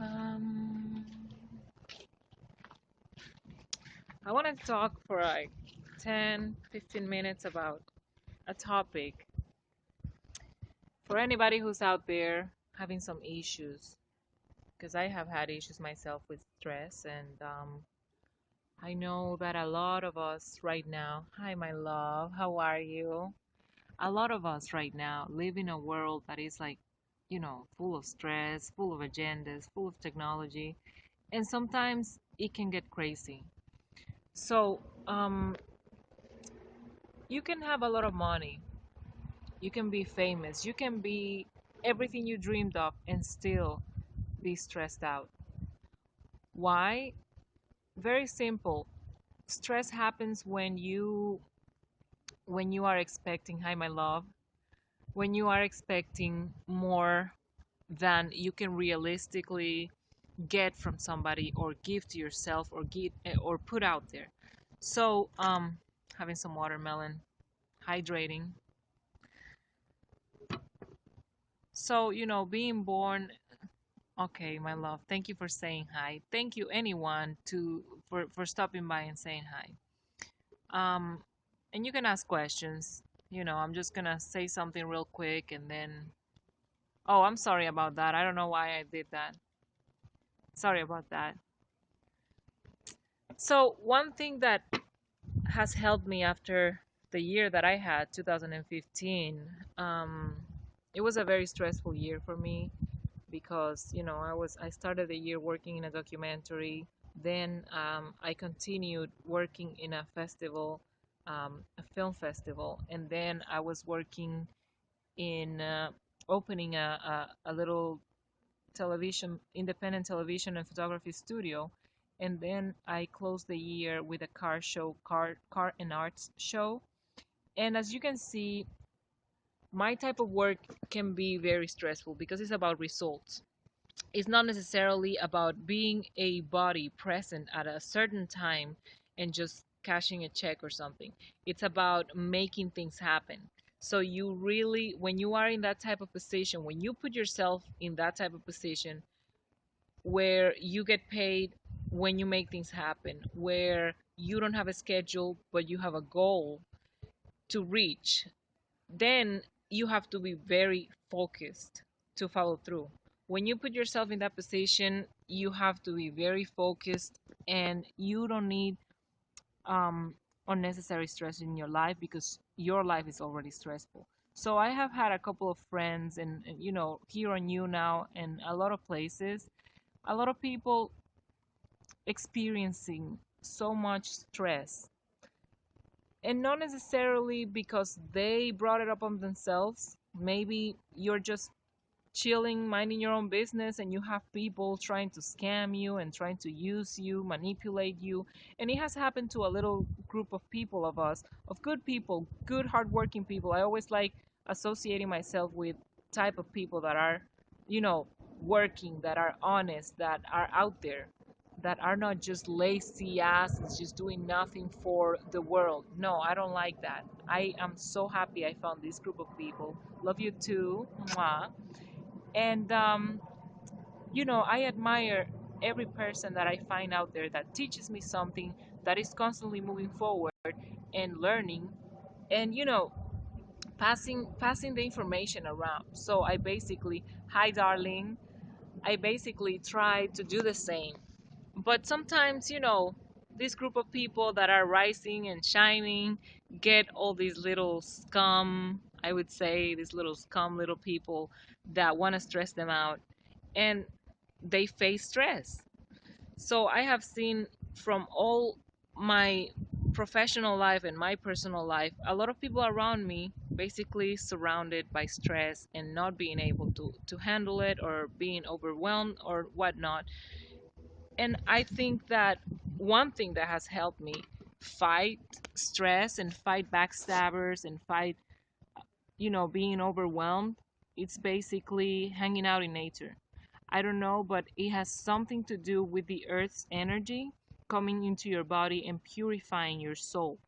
Um, I want to talk for like 10, 15 minutes about a topic for anybody who's out there having some issues, because I have had issues myself with stress, and I know that a lot of us right now, hi, my love, how are you? A lot of us right now live in a world that is like, full of stress, full of agendas, full of technology, and sometimes it can get crazy. So, you can have a lot of money, you can be famous, you can be everything you dreamed of, and still be stressed out. Why? Very simple. Stress happens when you are expecting, hi my love, when you are expecting more than you can realistically get from somebody or give to yourself or get or put out there. So, having some watermelon, hydrating. So, being born, okay, my love, thank you for saying hi. Thank you anyone to for stopping by and saying hi. Um and you can ask questions. I'm just going to say something real quick and then oh, I'm sorry about that. I don't know why I did that. Sorry about that. So, one thing that has helped me after the year that I had, 2015, it was a very stressful year for me because I started the year working in a documentary. Then I continued working in a film festival, and then I was working in opening a little independent television and photography studio. And then I closed the year with a car and arts show. And as you can see, my type of work can be very stressful because it's about results. It's not necessarily about being a body present at a certain time and just cashing a check or something. It's about making things happen. So you really, when you are in that type of position, when you put yourself in that type of position where you get paid when you make things happen, where you don't have a schedule but you have a goal to reach, then you have to be very focused to follow through. When you put yourself in that position, you have to be very focused, and you don't need um, unnecessary stress in your life because your life is already stressful. So I have had a couple of friends, and here on YouNow and a lot of places, a lot of people experiencing so much stress, and not necessarily because they brought it up on themselves. Maybe you're just chilling, minding your own business, and you have people trying to scam you and trying to use you, manipulate you. And it has happened to a little group of people, of us, of good people, good, hardworking people. I always like associating myself with type of people that are, you know, working, that are honest, that are out there, that are not just lazy asses, just doing nothing for the world. No, I don't like that. I am so happy I found this group of people. Love you too. Mwah. And, I admire every person that I find out there that teaches me something, that is constantly moving forward and learning and, passing the information around. So I basically, hi, darling, I basically try to do the same. But sometimes, this group of people that are rising and shining get all these little scum, I would say, these little scum little people that want to stress them out, and they face stress. So I have seen from all my professional life and my personal life, a lot of people around me basically surrounded by stress and not being able to handle it, or being overwhelmed or whatnot. And I think that one thing that has helped me fight stress and fight backstabbers and fight, being overwhelmed, it's basically hanging out in nature. I don't know, but it has something to do with the earth's energy coming into your body and purifying your soul.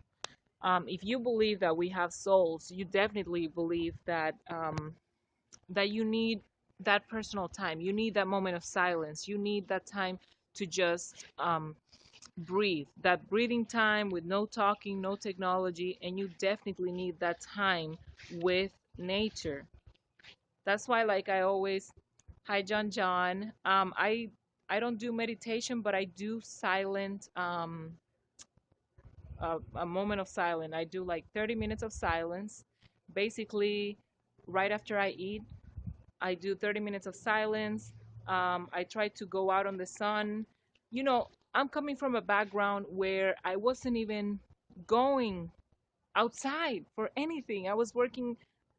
If you believe that we have souls, you definitely believe that that you need that personal time. You need that moment of silence. You need that time to just breathe, that breathing time with no talking, no technology, and you definitely need that time with nature. That's why, like I always, hi John John. I don't do meditation, but I do silent a moment of silence. I do like 30 minutes of silence. Basically, right after I eat, I do 30 minutes of silence. I try to go out on the sun. You know, I'm coming from a background where I wasn't even going outside for anything. I was working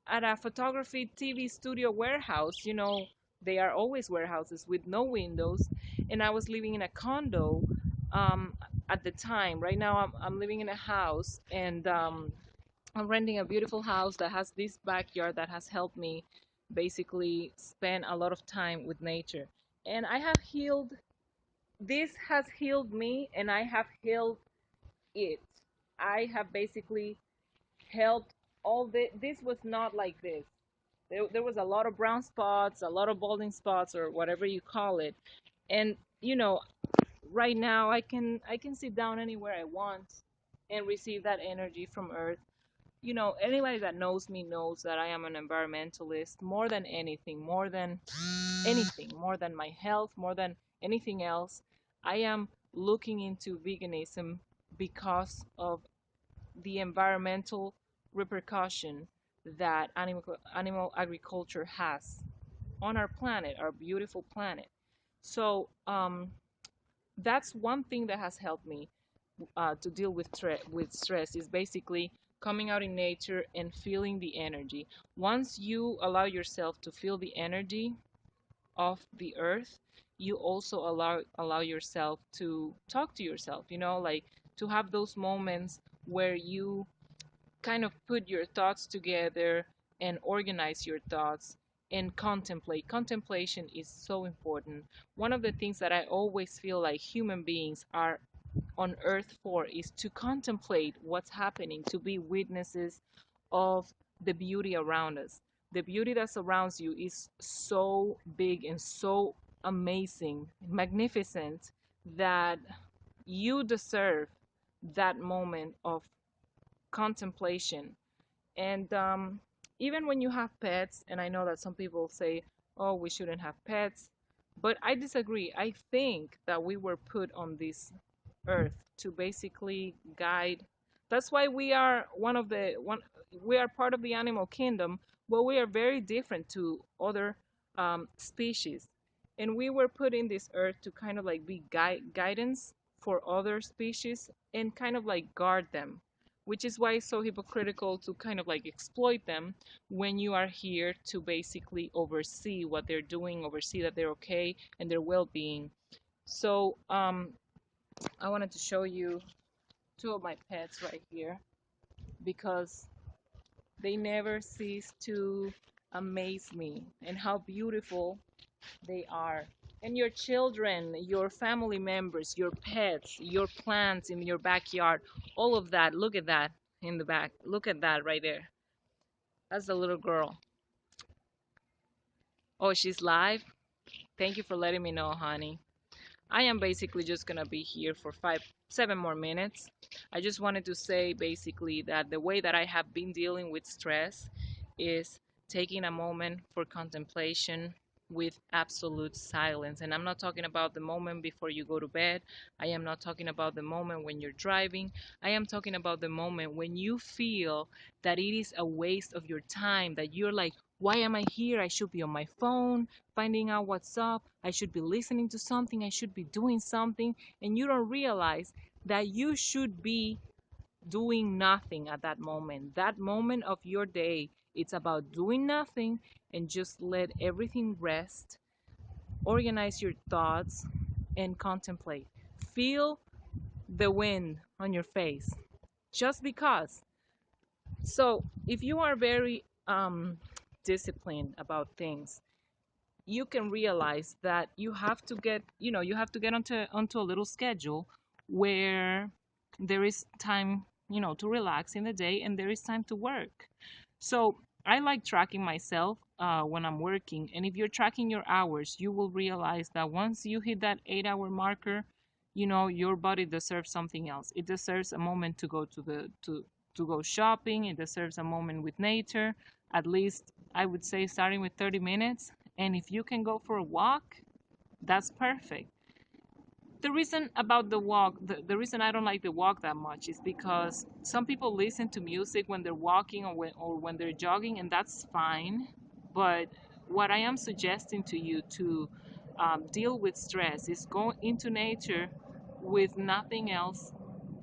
at a photography TV studio warehouse. You know, they are always warehouses with no windows. And I was living in a condo um, at the time. Right now, I'm living in a house and I'm renting a beautiful house that has this backyard that has helped me basically spend a lot of time with nature. And I have healed, this has healed me and I have healed it. I have basically helped all this was not like this. There was a lot of brown spots, a lot of balding spots or whatever you call it. And you know, right now I can sit down anywhere I want and receive that energy from earth. You know, anybody that knows me knows that I am an environmentalist more than anything, more than anything, more than my health, more than anything else. I am looking into veganism because of the environmental repercussion that animal agriculture has on our planet, our beautiful planet. So that's one thing that has helped me to deal with stress is basically coming out in nature and feeling the energy. Once you allow yourself to feel the energy of the earth, you also allow yourself to talk to yourself, you know, like to have those moments where you kind of put your thoughts together and organize your thoughts and contemplate. Contemplation is so important. One of the things that I always feel like human beings are on earth for is to contemplate what's happening, to be witnesses of the beauty around us. The beauty that surrounds you is so big and so amazing, magnificent, that you deserve that moment of contemplation. And even when you have pets, and I know that some people say, oh, we shouldn't have pets, but I disagree. I think that we were put on this earth to basically guide. That's why we are we are part of the animal kingdom, but we are very different to other species. And we were put in this earth to kind of like be guidance for other species and kind of like guard them, which is why it's so hypocritical to kind of like exploit them when you are here to basically oversee what they're doing, oversee that they're okay and their well-being. So I wanted to show you two of my pets right here because they never cease to amaze me and how beautiful they are. And your children, your family members, your pets, your plants in your backyard, all of that. Look at that in the back. Look at that right there. That's the little girl. Oh, she's live? Thank you for letting me know, honey. I am basically just gonna be here for 7 more minutes. I just wanted to say basically that the way that I have been dealing with stress is taking a moment for contemplation with absolute silence. And I'm not talking about the moment before you go to bed. I am not talking about the moment when you're driving. I am talking about the moment when you feel that it is a waste of your time, that you're like, why am I here? I should be on my phone finding out what's up. I should be listening to something. I should be doing something. And you don't realize that you should be doing nothing at that moment. That moment of your day, it's about doing nothing and just let everything rest. Organize your thoughts and contemplate. Feel the wind on your face just because. So, if you are very disciplined about things, you can realize that you have to get, you have to get onto a little schedule where there is time, to relax in the day and there is time to work. So I like tracking myself when I'm working. And if you're tracking your hours, you will realize that once you hit that 8 hour marker, your body deserves something else. It deserves a moment to go to go shopping. It deserves a moment with nature. At least I would say starting with 30 minutes. And if you can go for a walk, that's perfect. The reason about the walk, the reason I don't like the walk that much is because some people listen to music when they're walking or when they're jogging, and that's fine. But what I am suggesting to you to deal with stress is go into nature with nothing else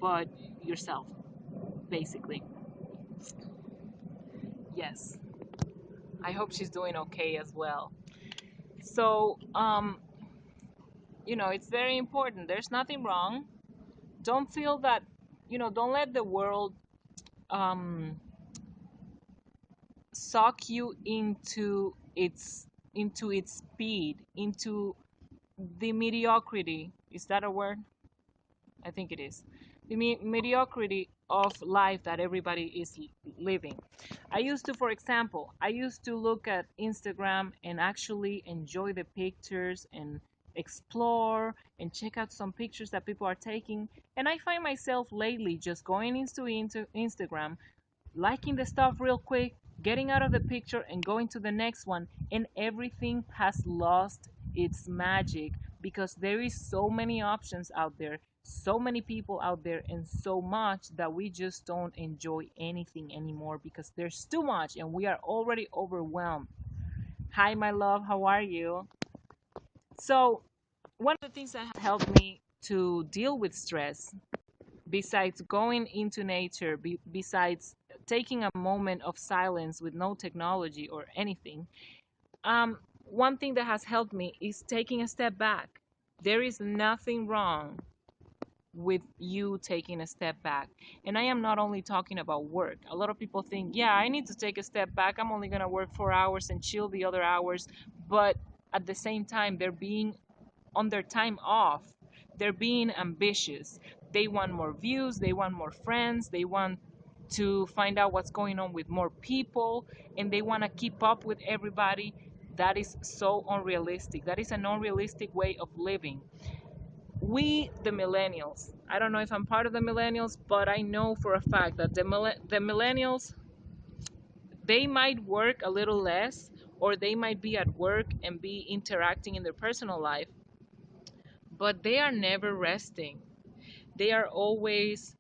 but yourself, basically. Yes, I hope she's doing okay as well. So, it's very important. There's nothing wrong. Don't feel that, don't let the world um, suck you into its speed, into the mediocrity. Is that a word? I think it is. The mediocrity of life that everybody is living. For example, I used to look at Instagram and actually enjoy the pictures and explore and check out some pictures that people are taking. And I find myself lately just going into Instagram, liking the stuff real quick, getting out of the picture and going to the next one, and everything has lost its magic because there is so many options out there, so many people out there, and so much that we just don't enjoy anything anymore because there's too much and we are already overwhelmed. Hi, my love, how are you? So, one of the things that helped me to deal with stress, besides going into nature, besides taking a moment of silence with no technology or anything, one thing that has helped me is taking a step back. There is nothing wrong with you taking a step back. And I am not only talking about work. A lot of people think, yeah, I need to take a step back. I'm only going to work 4 hours and chill the other hours. But at the same time, they're being on their time off, they're being ambitious. They want more views, they want more friends, they want to find out what's going on with more people, and they want to keep up with everybody. That is so unrealistic. That is an unrealistic way of living. We, the millennials, I don't know if I'm part of the millennials, but I know for a fact that the millennials, they might work a little less, or they might be at work and be interacting in their personal life, but they are never resting. They are always,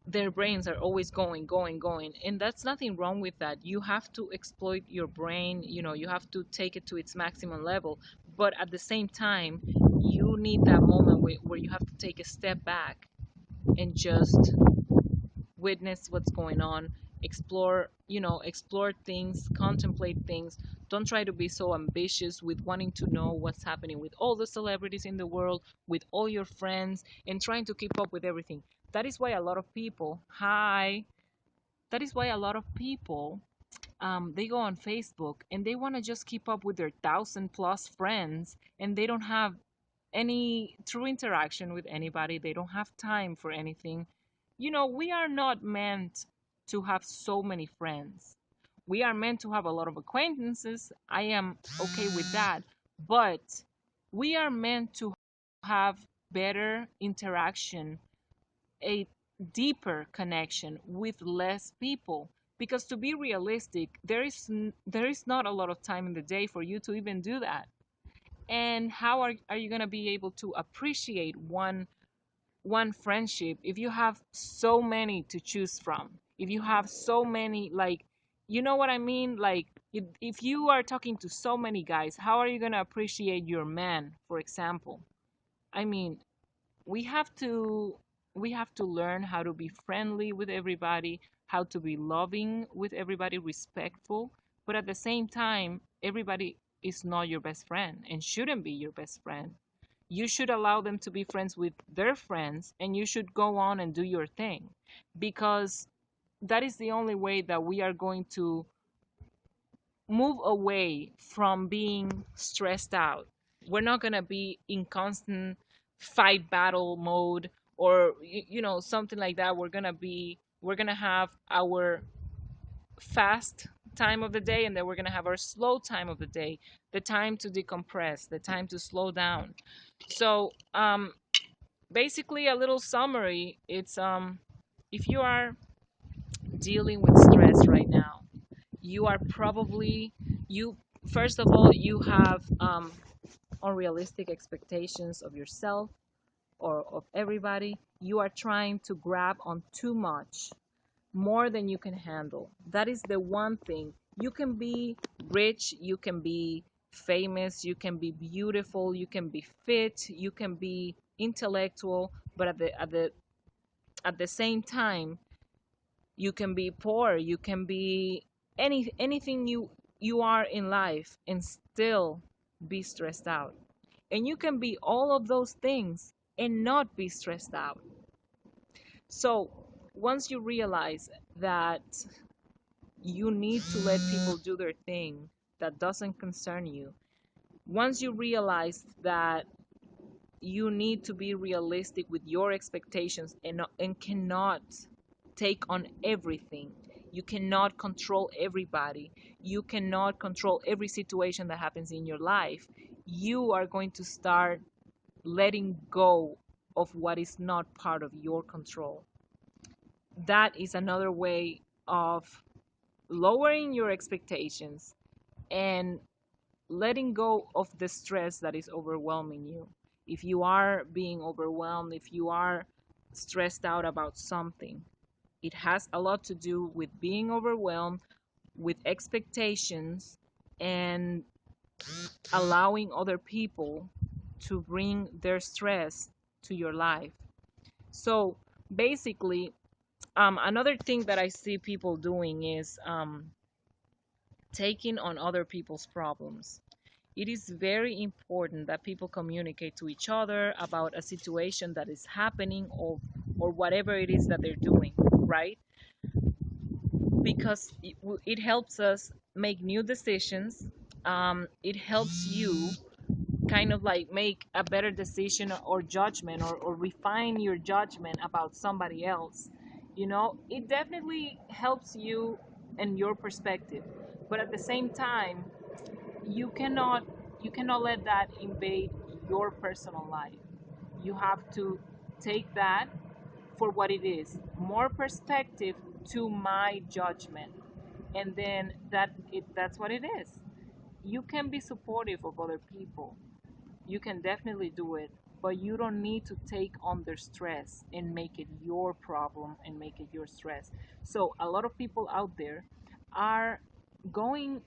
their brains are always going, going, going. And that's nothing wrong with that. You have to exploit your brain, you have to take it to its maximum level. But at the same time, you need that moment where you have to take a step back and just witness what's going on, explore things, contemplate things. Don't try to be so ambitious with wanting to know what's happening with all the celebrities in the world, with all your friends, and trying to keep up with everything. That is why a lot of people, hi, that is why a lot of people, they go on Facebook and they want to just keep up with their 1,000+ friends, and they don't have any true interaction with anybody. They don't have time for anything. We are not meant to have so many friends. We are meant to have a lot of acquaintances. I am okay with that. But we are meant to have better interaction, a deeper connection with less people. Because to be realistic, there is not a lot of time in the day for you to even do that. And how are you going to be able to appreciate one friendship if you have so many to choose from, if you have so many, like, you know what I mean, like, if you are talking to so many guys, how are you going to appreciate your man, for example? I mean, we have to we have to learn how to be friendly with everybody, how to be loving with everybody, respectful. But at the same time, everybody is not your best friend and shouldn't be your best friend. You should allow them to be friends with their friends, and you should go on and do your thing, because that is the only way that we are going to move away from being stressed out. We're not going to be in constant fight battle mode, or something like that. We're going to have our fast time of the day, and then we're going to have our slow time of the day, the time to decompress, the time to slow down. So, basically, a little summary, it's if you are dealing with stress right now, you are probably, you first of all, you have unrealistic expectations of yourself or of everybody. You are trying to grab on too much, more than you can handle. That is the one thing. You can be rich, you can be famous, you can be beautiful, you can be fit, you can be intellectual, but at the same time, you can be poor, you can be anything you are in life and still be stressed out. And you can be all of those things and not be stressed out. So once you realize that you need to let people do their thing that doesn't concern you, once you realize that you need to be realistic with your expectations and cannot take on everything. You cannot control everybody. You cannot control every situation that happens in your life. You are going to start letting go of what is not part of your control. That is another way of lowering your expectations and letting go of the stress that is overwhelming you. If you are being overwhelmed, if you are stressed out about something, it has a lot to do with being overwhelmed, with expectations, and allowing other people to bring their stress to your life. So basically, another thing that I see people doing is taking on other people's problems. It is very important that people communicate to each other about a situation that is happening, or whatever it is that they're doing, right? Because it helps us make new decisions. It helps you kind of like make a better decision or judgment, or refine your judgment about somebody else. It definitely helps you and your perspective. But at the same time, you cannot you cannot let that invade your personal life. You have to take that for what it is, more perspective to my judgment, and then that's what it is. You can be supportive of other people, you can definitely do it, but you don't need to take on their stress and make it your problem and make it your stress. So a lot of people out there are going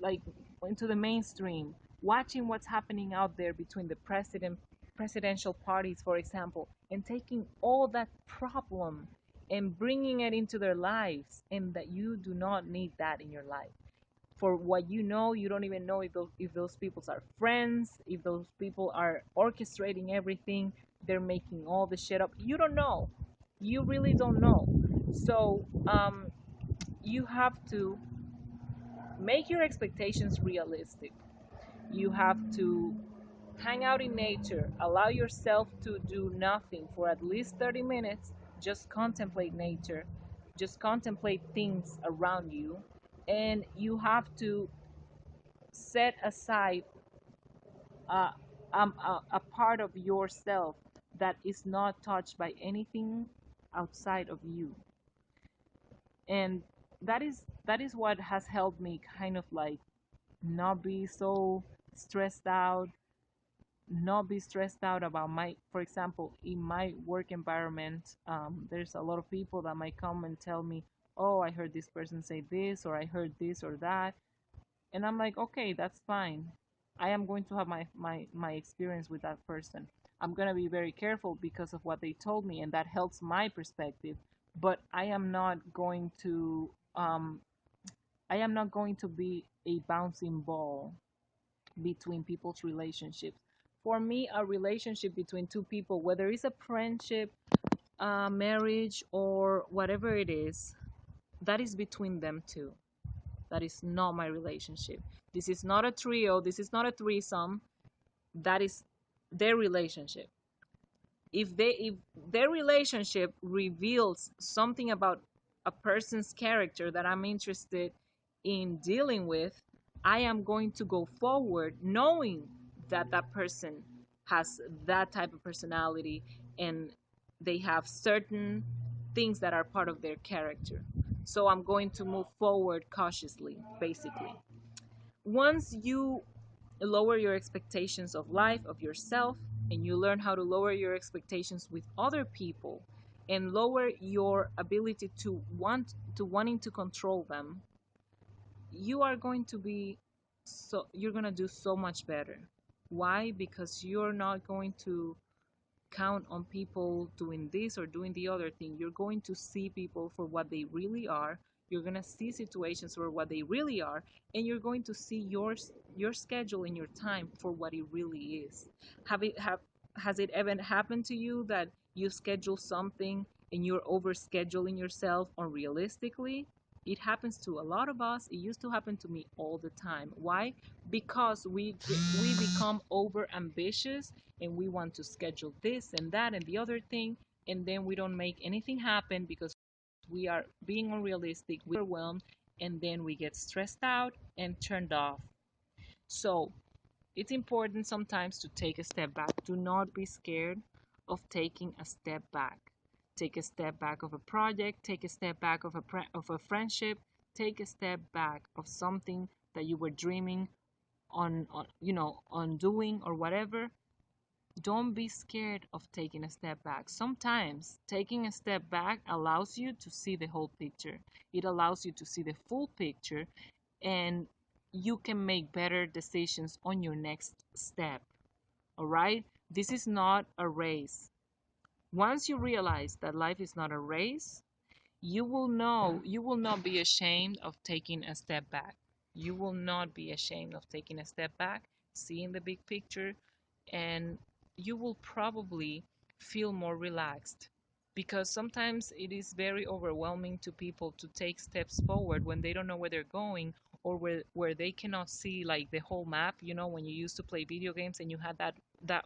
like into the mainstream, watching what's happening out there between the presidential parties, for example, and taking all that problem and bringing it into their lives, and that you do not need that in your life. For what you know, you don't even know if those people are friends, if those people are orchestrating everything, they're making all the shit up. You don't know. You really don't know. So you have to make your expectations realistic. You have to hang out in nature, allow yourself to do nothing for at least 30 minutes, just contemplate nature, just contemplate things around you. And you have to set aside uh, a part of yourself that is not touched by anything outside of you. And that is what has helped me kind of like not be so stressed out, not be stressed out about my, for example, in my work environment. There's a lot of people that might come and tell me, oh, I heard this person say this, or I heard this or that. And I'm like, okay, that's fine. I am going to have my experience with that person. I'm going to be very careful because of what they told me, and that helps my perspective. But I am not going to be a bouncing ball between people's relationships. For me, a relationship between two people, whether it's a friendship, marriage, or whatever it is, that is between them two. That is not my relationship. This is not a trio. This is not a threesome. That is their relationship. If their relationship reveals something a person's character that I'm interested in dealing with, I am going to go forward knowing that that person has that type of personality and they have certain things that are part of their character. So I'm going to move forward cautiously, basically. Once you lower your expectations of life, of yourself, and you learn how to lower your expectations with other people and lower your ability to wanting to control them, you are going to be you're going to do so much better. Why? Because you're not going to count on people doing this or doing the other thing. You're going to see people for what they really are. You're going to see situations for what they really are, and you're going to see your schedule and your time for what it really is. Have has it ever happened to you that you schedule something and you're overscheduling yourself unrealistically? It happens to a lot of us. It used to happen to me all the time. Why? Because we become over ambitious and we want to schedule this and that and the other thing, and then we don't make anything happen because we are being unrealistic, we're overwhelmed, and then we get stressed out and turned off. So it's important sometimes to take a step back. Do not be scared of taking a step back. Take a step back of a project, take a step back of of a friendship, take a step back of something that you were dreaming on doing or whatever. Don't be scared of taking a step back. Sometimes taking a step back allows you to see the whole picture. It allows you to see the full picture, and you can make better decisions on your next step. All right? This is not a race. Once you realize that life is not a race, you will not be ashamed of taking a step back. You will not be ashamed of taking a step back, seeing the big picture, and you will probably feel more relaxed, because sometimes it is very overwhelming to people to take steps forward when they don't know where they're going, or where they cannot see like the whole map. You know, when you used to play video games and you had that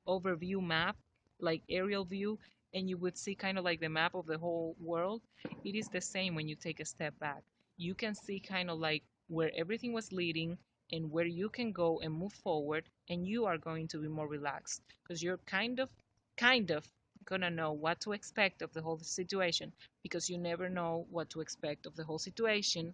overview map, like aerial view, and you would see kind of like the map of the whole world. It is the same when you take a step back. You can see kind of like where everything was leading and where you can go and move forward, and you are going to be more relaxed because you're kind of gonna know what to expect of the whole situation, because you never know what to expect of the whole situation.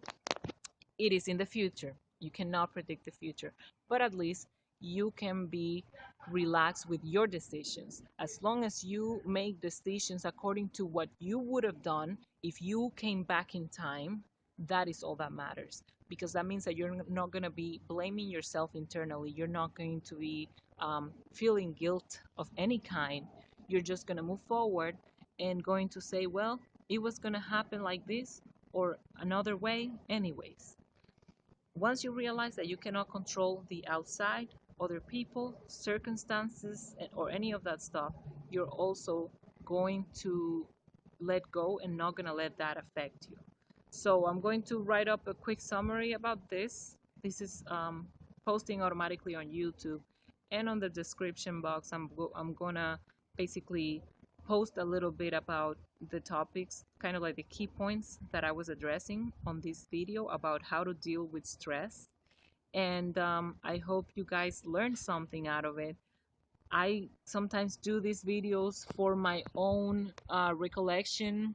It is in the future. You cannot predict the future, but at least you can be relaxed with your decisions. As long as you make decisions according to what you would have done if you came back in time, that is all that matters. Because that means that you're not going to be blaming yourself internally. You're not going to be feeling guilt of any kind. You're just going to move forward and going to say, well, it was going to happen like this or another way, anyways. Once you realize that you cannot control the outside, other people, circumstances, or any of that stuff, you're also going to let go and not going to let that affect you. So I'm going to write up a quick summary about this. This is posting automatically on YouTube, and on the description box, I'm going to basically post a little bit about the topics, kind of like the key points that I was addressing on this video about how to deal with stress. And I hope you guys learned something out of it. I sometimes do these videos for my own recollection.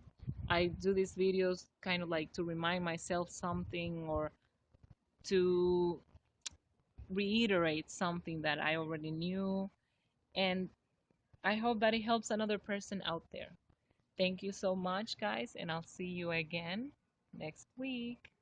I do these videos kind of like to remind myself something, or to reiterate something that I already knew. And I hope that it helps another person out there. Thank you so much, guys, and I'll see you again next week.